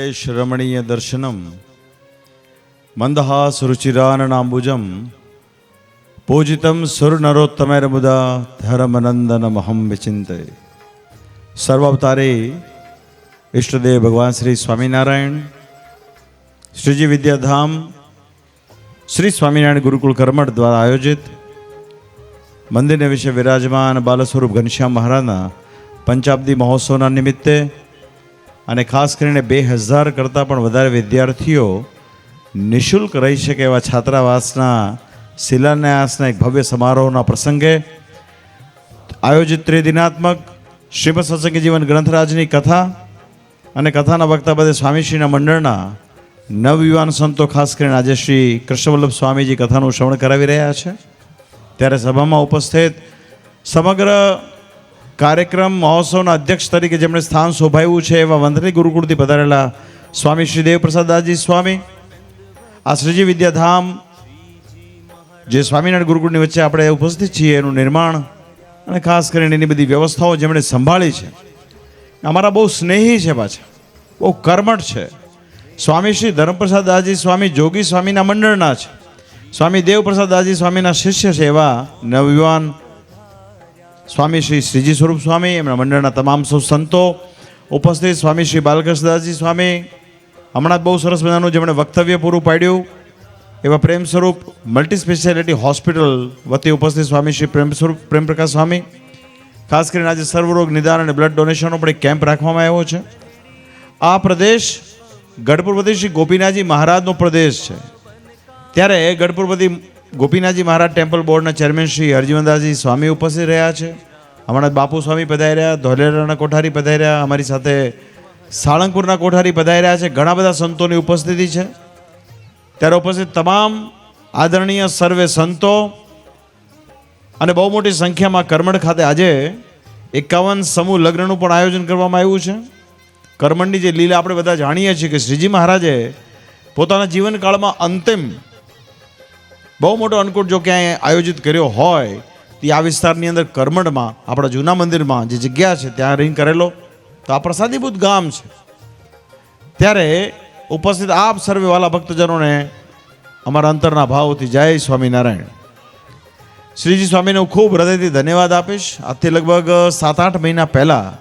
नीलेश रमणीय दर्शनम मंदहास रुचिराननाम्बुजम पूजितम सुरनरोत्तमैर्मुदा धर्मनंदनमहं विचिंते। सर्वावतारे इष्टदेव भगवान श्री स्वामीनारायण श्रीजी विद्याधाम श्री स्वामीनारायण गुरुकुल कर्मठ द्वारा आयोजित मंदिर ने विषय विराजमान बालस्वरूप घनश्याम महाराजना पंचाब्दी महोत्सवना निमित्ते અને ખાસ કરીને 2000 કરતાં પણ વધારે વિદ્યાર્થીઓ નિઃશુલ્ક રહી શકે એવા છાત્રાવાસના શિલાન્યાસના એક ભવ્ય સમારોહના પ્રસંગે આયોજિત ત્રિદિનાત્મક શ્રીમદ સત્સંગી જીવન ગ્રંથરાજની કથા અને કથાના વક્તા બધે સ્વામીશ્રીના મંડળના નવયુવાન સંતો ખાસ કરીને આજે શ્રી કૃષ્ણવલ્લભ સ્વામીજી કથાનું શ્રવણ કરાવી રહ્યા છે। ત્યારે સભામાં ઉપસ્થિત સમગ્ર કાર્યક્રમ મહોત્સવના અધ્યક્ષ તરીકે જેમણે સ્થાન શોભાવ્યું છે એવા વંથલી ગુરુકુળથી પધારેલા સ્વામી શ્રી દેવપ્રસાદદાસજી સ્વામી, આ શ્રીજી વિદ્યાધામ જે સ્વામિનારાયણ ગુરુકુળની વચ્ચે આપણે ઉપસ્થિત છીએ એનું નિર્માણ અને ખાસ કરીને એની બધી વ્યવસ્થાઓ જેમણે સંભાળી છે, અમારા બહુ સ્નેહી છે, પાછા બહુ કર્મઠ છે। સ્વામી શ્રી ધર્મપ્રસાદદાસજી સ્વામી જોગી સ્વામીના મંડળના છે, સ્વામી દેવપ્રસાદદાસજી સ્વામીના શિષ્ય છે એવા નવયુવાન સ્વામી શ્રી શ્રીજી સ્વરૂપ સ્વામી, એમના મંડળના તમામ સૌ સંતો ઉપસ્થિત, સ્વામી શ્રી બાલકૃષ્ણદાસજી સ્વામી, હમણાં બહુ સરસ મજાનું જેમણે વક્તવ્ય પૂરું પાડ્યું એવા પ્રેમ સ્વરૂપ મલ્ટી સ્પેશિયાલિટી હોસ્પિટલ વતી ઉપસ્થિત સ્વામી શ્રી પ્રેમ સ્વરૂપ પ્રેમપ્રકાશ સ્વામી। ખાસ કરીને આજે સર્વરોગ નિદાન અને બ્લડ ડોનેશનનો પણ એક કેમ્પ રાખવામાં આવ્યો છે। આ પ્રદેશ ગઢપુરપતિ શ્રી ગોપીનાથજી મહારાજનો પ્રદેશ છે, ત્યારે ગઢપુરપતિ ગોપીનાથજી મહારાજ ટેમ્પલ બોર્ડના ચેરમેન શ્રી હરજીવનદાસજી સ્વામી ઉપસ્થિત રહ્યા છે, હમણાં બાપુ સ્વામી પધાર્યા, ધોલેરાના કોઠારી પધાર્યા, અમારી સાથે સાળંગપુરના કોઠારી પધાર્યા છે, ઘણા બધા સંતોની ઉપસ્થિતિ છે। ત્યારે ઉપસ્થિત તમામ આદરણીય સર્વે સંતો અને બહુ મોટી સંખ્યામાં કરમણ ખાતે આજે 51 સમૂહ લગ્નનું પણ આયોજન કરવામાં આવ્યું છે। કરમણની જે લીલા આપણે બધા જાણીએ છીએ કે શ્રીજી મહારાજે પોતાના જીવનકાળમાં અંતિમ બહુ મોટો અન્નકૂટ જો ક્યાંય આયોજિત કર્યો હોય તે આ વિસ્તારની અંદર કરમણમાં આપણા જૂના મંદિરમાં જે જગ્યા છે ત્યાં રહીને કરેલો, તો આ પ્રસાદીભૂત ગામ છે। ત્યારે ઉપસ્થિત આપ સર્વે વાલા ભક્તજનોને અમારા અંતરના ભાવથી જય સ્વામિનારાયણ। શ્રીજી સ્વામીને હું ખૂબ હૃદયથી ધન્યવાદ આપીશ। આજથી લગભગ 7-8 મહિના પહેલાં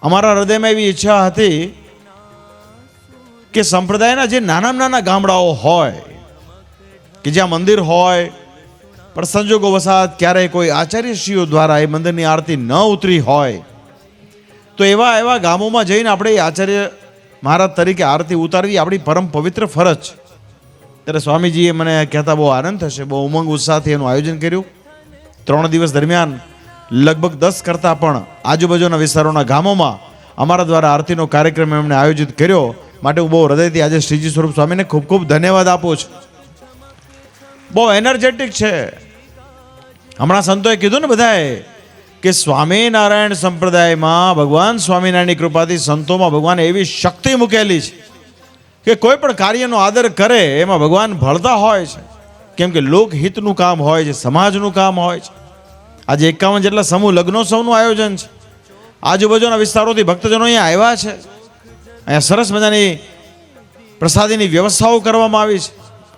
અમારા હૃદયમાં એવી ઈચ્છા હતી કે સંપ્રદાયના જે નાના ગામડાઓ હોય કે જ્યાં મંદિર હોય પણ સંજોગો વસાત ક્યારેય કોઈ આચાર્યશ્રીઓ દ્વારા એ મંદિરની આરતી ન ઉતરી હોય, તો એવા ગામોમાં જઈને આપણે એ આચાર્ય મહારાજ તરીકે આરતી ઉતારવી આપણી પરમ પવિત્ર ફરજ છે। ત્યારે સ્વામીજીએ મને કહેતા બહુ આનંદ થશે, બહુ ઉમંગ ઉત્સાહથી એનું આયોજન કર્યું। 3 દિવસ દરમિયાન લગભગ 10 કરતાં પણ આજુબાજુના વિસ્તારોના ગામોમાં અમારા દ્વારા આરતીનો કાર્યક્રમ એમણે આયોજિત કર્યો, માટે હું બહુ હૃદયથી આજે શ્રીજી સ્વરૂપ સ્વામીને ખૂબ ખૂબ ધન્યવાદ આપું છું। બહુ એનર્જેટિક છે। હમણાં સંતોએ કીધું ને બધાએ કે સ્વામિનારાયણ સંપ્રદાયમાં ભગવાન સ્વામિનારાયણની કૃપાથી સંતોમાં ભગવાને એવી શક્તિ મૂકેલી છે કે કોઈ પણ કાર્યનો આદર કરે એમાં ભગવાન ભળતા હોય છે, કેમ કે લોકહિતનું કામ હોય છે, સમાજનું કામ હોય છે। આજે 51 જેટલા સમૂહ લગ્નોત્સવનું આયોજન છે, આજુબાજુના વિસ્તારોથી ભક્તજનો અહીંયા આવ્યા છે, અહીંયા સરસ મજાની પ્રસાદીની વ્યવસ્થાઓ કરવામાં આવી છે।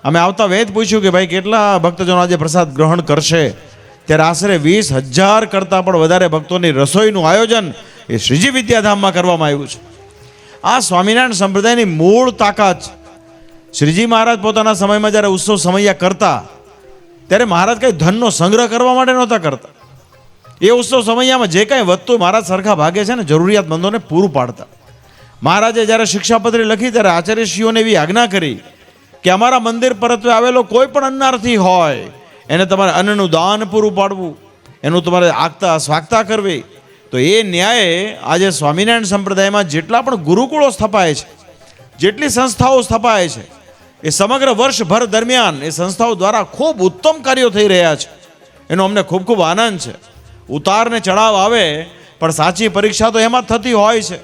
અમે આવતા વેદ પૂછ્યું કે ભાઈ કેટલા ભક્તજનો આજે પ્રસાદ ગ્રહણ કરશે, ત્યારે આશરે 20,000 કરતાં પણ વધારે ભક્તોની રસોઈનું આયોજન એ શ્રીજી વિદ્યાધામમાં કરવામાં આવ્યું છે। આ સ્વામિનારાયણ સંપ્રદાયની મૂળ તાકાત છે। શ્રીજી મહારાજ પોતાના સમયમાં જ્યારે ઉત્સવ સમૈયા કરતા ત્યારે મહારાજ કંઈ ધનનો સંગ્રહ કરવા માટે નહોતા કરતા, એ ઉત્સવ સમૈયામાં જે કાંઈ વધતું મહારાજ સરખા ભાગે છે ને જરૂરિયાતમંદોને પૂરું પાડતા। મહારાજે જ્યારે શિક્ષાપત્રી લખી ત્યારે આચાર્યશ્રીઓને એવી આજ્ઞા કરી કે અમારા મંદિર પરત્વે આવેલો કોઈ પણ અન્નાર્થી હોય એને તમારે અન્નનું દાન પૂરું પાડવું, એનું તમારે આગતા સ્વાગતા કરવી। તો એ ન્યાયે આજે સ્વામિનારાયણ સંપ્રદાયમાં જેટલા પણ ગુરુકુળો સ્થપાય છે, જેટલી સંસ્થાઓ સ્થપાય છે, એ સમગ્ર વર્ષભર દરમિયાન એ સંસ્થાઓ દ્વારા ખૂબ ઉત્તમ કાર્યો થઈ રહ્યા છે, એનો અમને ખૂબ ખૂબ આનંદ છે। ઉતાર ને ચડાવ આવે પણ સાચી પરીક્ષા તો એમાં જ થતી હોય છે।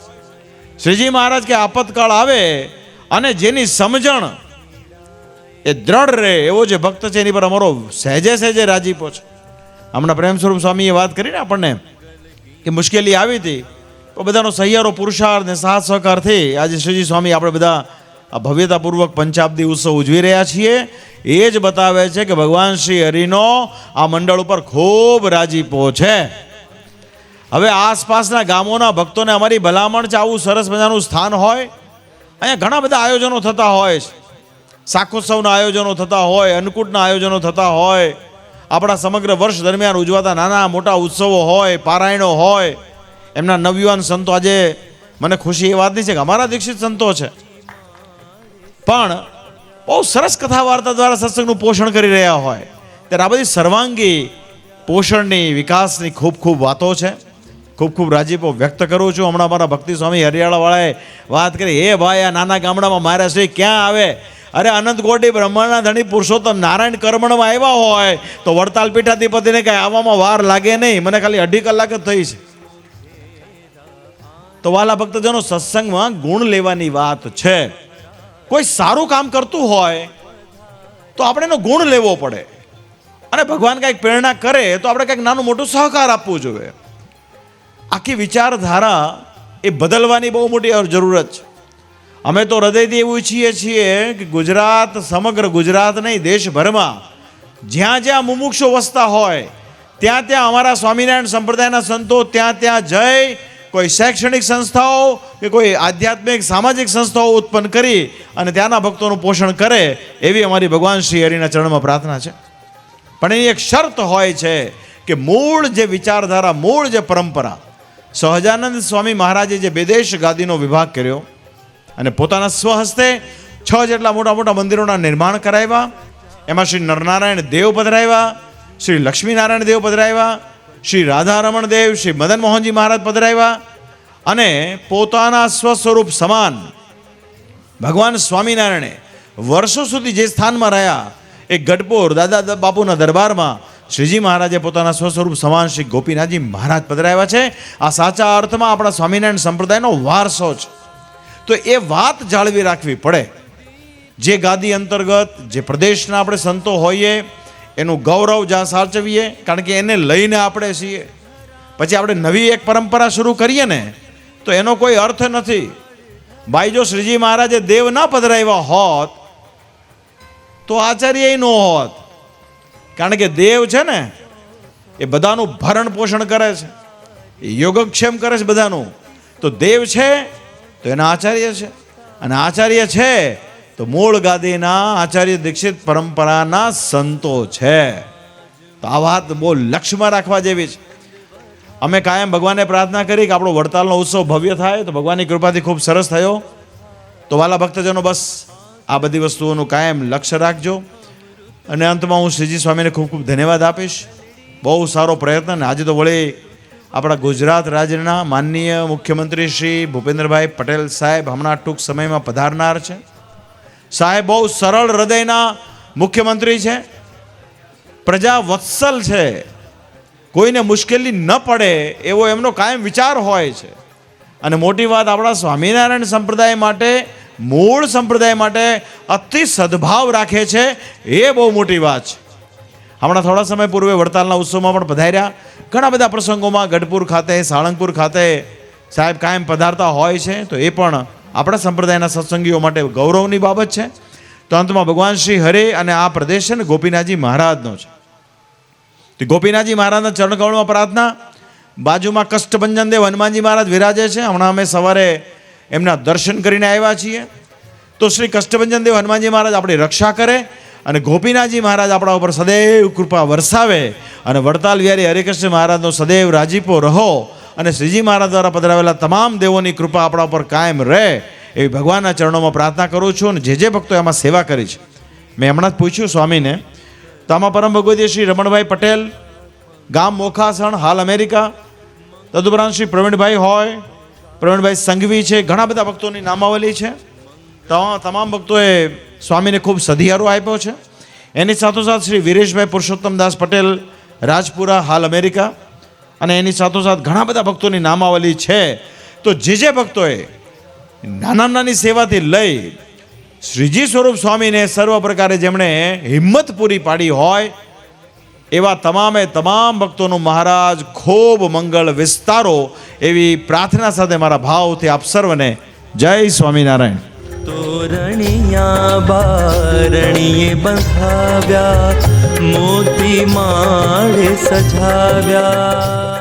શ્રીજી મહારાજ કે આપતકાળ આવે અને જેની સમજણ એ દ્રઢ રહે એવો જે ભક્ત છે એની પર અમારો સહેજે રાજીપો છે। હમણાં પ્રેમ સ્વરૂપ સ્વામીએ વાત કરીને આપણને કે મુશ્કેલી આવી હતી બધાનો સહિયારો પુરુષાર્થ ને સાથ સહકારથી આજે શ્રીજી સ્વામી આપણે બધા આ ભવ્યતાપૂર્વક પંચાબ્દી ઉત્સવ ઉજવી રહ્યા છીએ. એ જ બતાવે છે કે ભગવાન શ્રી હરિનો આ મંડળ ઉપર ખૂબ રાજીપો છે. હવે આસપાસના ગામોના ભક્તોને અમારી ભલામણ છે, આવું સરસ મજાનું સ્થાન હોય, અહીંયા ઘણા બધા આયોજનો થતા હોય છે. શાકોત્સવના આયોજનો થતા હોય, અન્નકૂટના આયોજનો થતા હોય, આપણા સમગ્ર વર્ષ દરમિયાન ઉજવાતા નાના મોટા ઉત્સવો હોય, પારાયણો હોય. એમના નવયુવાન સંતો, આજે મને ખુશી એ વાતની છે કે અમારા દીક્ષિત સંતો છે પણ બહુ સરસ કથા વાર્તા દ્વારા સત્સંગનું પોષણ કરી રહ્યા હોય. ત્યારે આ બધી સર્વાંગી પોષણની, વિકાસની ખૂબ ખૂબ વાતો છે. ખૂબ ખૂબ રાજીપો વ્યક્ત કરું છું. હમણાં અમારા ભક્તિ સ્વામી હરિયાળાવાળાએ વાત કરી, એ ભાઈ આ નાના ગામડામાં મારા શ્રી ક્યાં આવે? અરે અનંત કોટી બ્રહ્માંડના ધણી પુરુષોત્તમ નારાયણ કર્મણમાં આવ્યા હોય તો વડતાલ પીઠાધિપતિને કાંઈ આવવામાં વાર લાગે નહીં. મને ખાલી 2.5 કલાક જ થઈ છે. તો વાલા ભક્તજનો, સત્સંગમાં ગુણ લેવાની વાત છે. કોઈ સારું કામ કરતું હોય તો આપણે એનો ગુણ લેવો પડે, અને ભગવાન કંઈક પ્રેરણા કરે તો આપણે કંઈક નાનું મોટું સહકાર આપવું જોઈએ. આખી વિચારધારા એ બદલવાની બહુ મોટી જરૂરત છે. અમે તો હૃદયથી એવું ઈચ્છીએ છીએ કે ગુજરાત, સમગ્ર ગુજરાત નહીં, દેશભરમાં જ્યાં જ્યાં મુમુક્ષો વસતા હોય ત્યાં ત્યાં અમારા સ્વામિનારાયણ સંપ્રદાયના સંતો ત્યાં ત્યાં જઈ કોઈ શૈક્ષણિક સંસ્થાઓ કે કોઈ આધ્યાત્મિક સામાજિક સંસ્થાઓ ઉત્પન્ન કરી અને ત્યાંના ભક્તોનું પોષણ કરે, એવી અમારી ભગવાન શ્રી હરિના ચરણમાં પ્રાર્થના છે. પણ એની એક શરત હોય છે કે મૂળ જે વિચારધારા, મૂળ જે પરંપરા, સહજાનંદ સ્વામી મહારાજે જે બેદેશ ગાદીનો વિભાગ કર્યો અને પોતાના સ્વહસ્તે 6 જેટલા મોટા મોટા મંદિરોના નિર્માણ કરાવ્યા. એમાં શ્રી નરનારાયણ દેવ પધરાવ્યા, શ્રી લક્ષ્મીનારાયણ દેવ પધરાવ્યા, શ્રી રાધારમણ દેવ, શ્રી મદન મોહનજી મહારાજ પધરાવ્યા, અને પોતાના સ્વસ્વરૂપ સમાન ભગવાન સ્વામિનારાયણે વર્ષો સુધી જે સ્થાનમાં રહ્યા એ ગઢપુર દાદા બાપુના દરબારમાં શ્રીજી મહારાજે પોતાના સ્વસ્વરૂપ સમાન શ્રી ગોપીનાથજી મહારાજ પધરાવ્યા છે. આ સાચા અર્થમાં આપણા સ્વામિનારાયણ સંપ્રદાયનો વારસો છે. તો એ વાત જાળવી રાખવી પડે. જે ગાદી અંતર્ગત જે પ્રદેશના આપણે સંતો હોઈએ એનું ગૌરવ જ્યાં સાચવીએ, કારણ કે એને લઈને આપણે છીએ. પછી આપણે નવી એક પરંપરા શરૂ કરીએ ને તો એનો કોઈ અર્થ નથી. ભાઈ, જો શ્રીજી મહારાજે દેવ ના પધરાવ્યા હોત તો આચાર્ય ન હોત. કારણ કે દેવ છે ને એ બધાનું ભરણ પોષણ કરે છે, એ યોગક્ષેમ કરે છે બધાનું. તો દેવ છે તો એના આચાર્ય છે, અને આચાર્ય છે તો મૂળ ગાદીના આચાર્ય દીક્ષિત પરંપરાના સંતો છે. તો આ વાત બહુ લક્ષ્યમાં રાખવા જેવી છે. અમે કાયમ ભગવાનને પ્રાર્થના કરી કે આપણો વડતાલનો ઉત્સવ ભવ્ય થાય, તો ભગવાનની કૃપાથી ખૂબ સરસ થયો. તો વાલા ભક્તજનો, બસ આ બધી વસ્તુઓનું કાયમ લક્ષ્ય રાખજો. અને અંતમાં હું શ્રીજી સ્વામીને ખૂબ ખૂબ ધન્યવાદ આપીશ. બહુ સારો પ્રયત્ન. અને આજે તો વળી આપણા ગુજરાત રાજ્યના માનનીય મુખ્યમંત્રી શ્રી ભૂપેન્દ્રભાઈ પટેલ સાહેબ હમણાં ટૂંક સમયમાં પધારનાર છે. સાહેબ બહુ સરળ હૃદયના મુખ્યમંત્રી છે, પ્રજા વત્સલ છે, કોઈને મુશ્કેલી ન પડે એવો એમનો કાયમ વિચાર હોય છે. અને મોટી વાત, આપણા સ્વામિનારાયણ સંપ્રદાય માટે, મૂળ સંપ્રદાય માટે અતિ સદભાવ રાખે છે, એ બહુ મોટી વાત છે. હમણાં થોડા સમય પૂર્વે વડતાલના ઉત્સવમાં પણ પધાર્યા. ઘણા બધા પ્રસંગોમાં ગઢપુર ખાતે, સાળંગપુર ખાતે સાહેબ કાયમ પધારતા હોય છે. તો એ પણ આપણા સંપ્રદાયના સત્સંગીઓ માટે ગૌરવની બાબત છે. તો અંતમાં ભગવાન શ્રી હરે અને આ પ્રદેશ છે ને ગોપીનાથજી મહારાજનો છે. તો ગોપીનાથજી મહારાજના ચરણકમળમાં પ્રાર્થના. બાજુમાં કષ્ટભંજન દેવ હનુમાનજી મહારાજ વિરાજે છે. હમણાં અમે સવારે એમના દર્શન કરીને આવ્યા છીએ. તો શ્રી કષ્ટભંજન દેવ હનુમાનજી મહારાજ આપણી રક્ષા કરે અને ગોપીનાથજી મહારાજ આપણા ઉપર સદૈવ કૃપા વરસાવે, અને વડતાલ વિહારી હરિકૃષ્ણ મહારાજનો સદૈવ રાજીપો રહો, અને શ્રીજી મહારાજ દ્વારા પધરાવેલા તમામ દેવોની કૃપા આપણા ઉપર કાયમ રહે, એવી ભગવાનના ચરણોમાં પ્રાર્થના કરું છું. અને જે ભક્તો એમાં સેવા કરી છે, મેં હમણાં જ પૂછ્યું સ્વામીને, તો આમાં પરમ ભગવતી શ્રી રમણભાઈ પટેલ, ગામ મોખાસણ, હાલ અમેરિકા. તદુપરાંત શ્રી પ્રવીણભાઈ હોય, પ્રવીણભાઈ સંઘવી છે. ઘણા બધા ભક્તોની નામાવલી છે. તમામ ભક્તોએ સ્વામીને ખૂબ સધિયારો આપ્યો છે. એની સાથોસાથ શ્રી વિરેશભાઈ પુરુષોત્તમદાસ પટેલ, રાજપુરા, હાલ અમેરિકા. અને એની સાથોસાથ ઘણા બધા ભક્તોની નામાવલી છે. તો જે ભક્તોએ નાની સેવાથી લઈ શ્રીજી સ્વરૂપ સ્વામીને સર્વ પ્રકારે જેમણે હિંમત પૂરી પાડી હોય, એવા તમામ ભક્તોનું મહારાજ ખૂબ મંગળ વિસ્તારો એવી પ્રાર્થના સાથે મારા ભાવથી આપ સર્વને જય સ્વામિનારાયણ. તોરણિયા બારણીએ બંધાવ્યા, મોતી માળે સજાવ્યા.